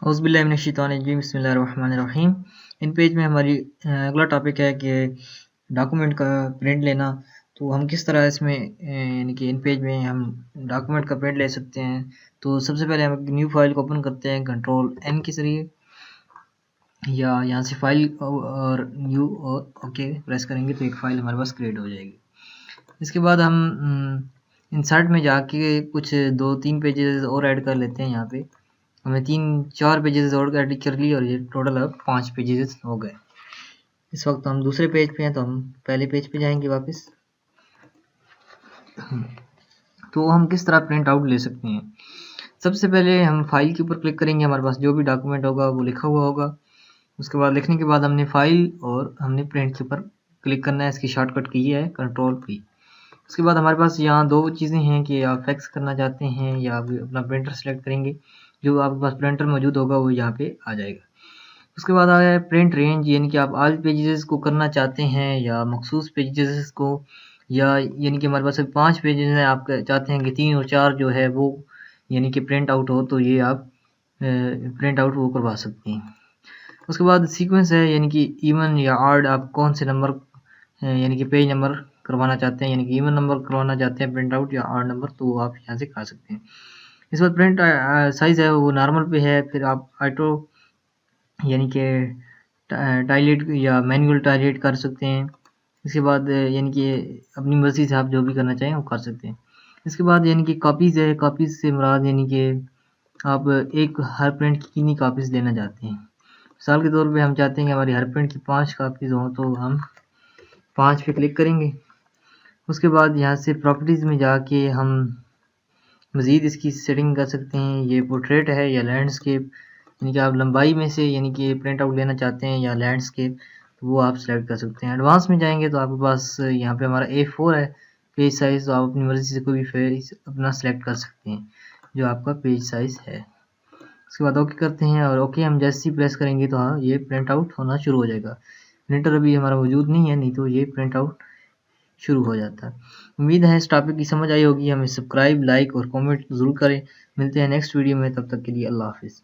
औज़ुबिल्लाहिमिनश्शैतानिर्रजीम बिस्मिल्लाहिर्रहमानिर्रहीम। इन पेज में हमारी अगला टॉपिक है कि डॉक्यूमेंट का प्रिंट लेना। तो हम किस तरह इसमें यानी कि इन पेज में हम डॉक्यूमेंट का प्रिंट ले सकते हैं। तो सबसे पहले हम एक न्यू फाइल को ओपन करते हैं कंट्रोल N के जरिए, या यहाँ से फाइल और न्यू और ओके प्रेस करेंगे तो एक फ़ाइल हमारे पास क्रिएट हो जाएगी। इसके बाद हम इंसर्ट में जाके कुछ 2-3 पेजेस और ऐड कर लेते हैं। यहाँ पे हमने 3-4 पेजेस और एडिट कर लिए और ये टोटल अब 5 पेजेस हो गए। इस वक्त हम दूसरे पेज पे हैं तो हम पहले पेज पे जाएंगे वापस। तो हम किस तरह प्रिंट आउट ले सकते हैं। सबसे पहले हम फाइल के ऊपर क्लिक करेंगे, हमारे पास जो भी डॉक्यूमेंट होगा वो लिखा हुआ होगा। उसके बाद लिखने के बाद हमने फाइल और हमने प्रिंट के ऊपर क्लिक करना है। इसकी शॉर्टकट की है कंट्रोल-P। उसके बाद हमारे पास यहाँ 2 चीज़ें हैं कि आप फैक्स करना चाहते हैं या आप अपना प्रिंटर सेलेक्ट करेंगे। जो आपके पास प्रिंटर मौजूद होगा वो यहाँ पे आ जाएगा। उसके बाद आ गया प्रिंट रेंज, यानी कि आप ऑल पेजेस को करना चाहते हैं या मखसूस पेजेस को, या यानी कि हमारे पास 5 पेजेस हैं, आप चाहते हैं कि 3 और 4 जो है वो यानी कि प्रिंट आउट हो, तो ये आप प्रिंट आउट वो करवा सकते हैं। उसके बाद सीक्वेंस है, यानी कि इवन या ऑड, आप कौन से नंबर यानी कि पेज नंबर करवाना चाहते हैं, यानी कि इवन नंबर करवाना चाहते हैं प्रिंट आउट या ऑड नंबर, तो वो आप यहाँ से कर सकते हैं। इस बाद प्रिंट साइज़ है वो नॉर्मल पे है, फिर आप ऑटो यानी कि टाइलेट या मैनुअल टाइलेट कर सकते हैं। इसके बाद यानी कि अपनी मर्ज़ी से आप जो भी करना चाहें वो कर सकते हैं। इसके बाद यानी कि कॉपीज़ है, कॉपीज़ से मुराद यानी कि आप एक हर प्रिंट की कितनी कॉपीज़ लेना चाहते हैं। मिसाल के तौर पे हम चाहते हैं कि हमारी हर प्रिंट की 5 कॉपीज़ हों, तो हम 5 पे क्लिक करेंगे। उसके बाद यहाँ से प्रॉपर्टीज़ में जाके हम मज़ीद इसकी सेटिंग कर सकते हैं। ये पोर्ट्रेट है या लैंडस्केप, यानी कि आप लंबाई में से यानी कि प्रिंट आउट लेना चाहते हैं या लैंडस्केप, तो वो आप सेलेक्ट कर सकते हैं। एडवांस में जाएंगे तो आपके पास यहाँ पे हमारा A4 है पेज साइज़, तो आप अपनी मर्ज़ी से कोई भी पेज अपना सेलेक्ट कर सकते हैं जो आपका पेज साइज़ है। उसके बाद ओके करते हैं और ओके हम जैसे ही प्रेस करेंगे तो हाँ ये प्रिंट आउट होना शुरू हो जाएगा। प्रिंटर अभी हमारा मौजूद नहीं है, नहीं तो ये प्रिंट आउट शुरू हो जाता है। उम्मीद है इस टॉपिक की समझ आई होगी। हमें सब्सक्राइब, लाइक और कमेंट ज़रूर करें। मिलते हैं नेक्स्ट वीडियो में, तब तक के लिए अल्लाह हाफ़िज़।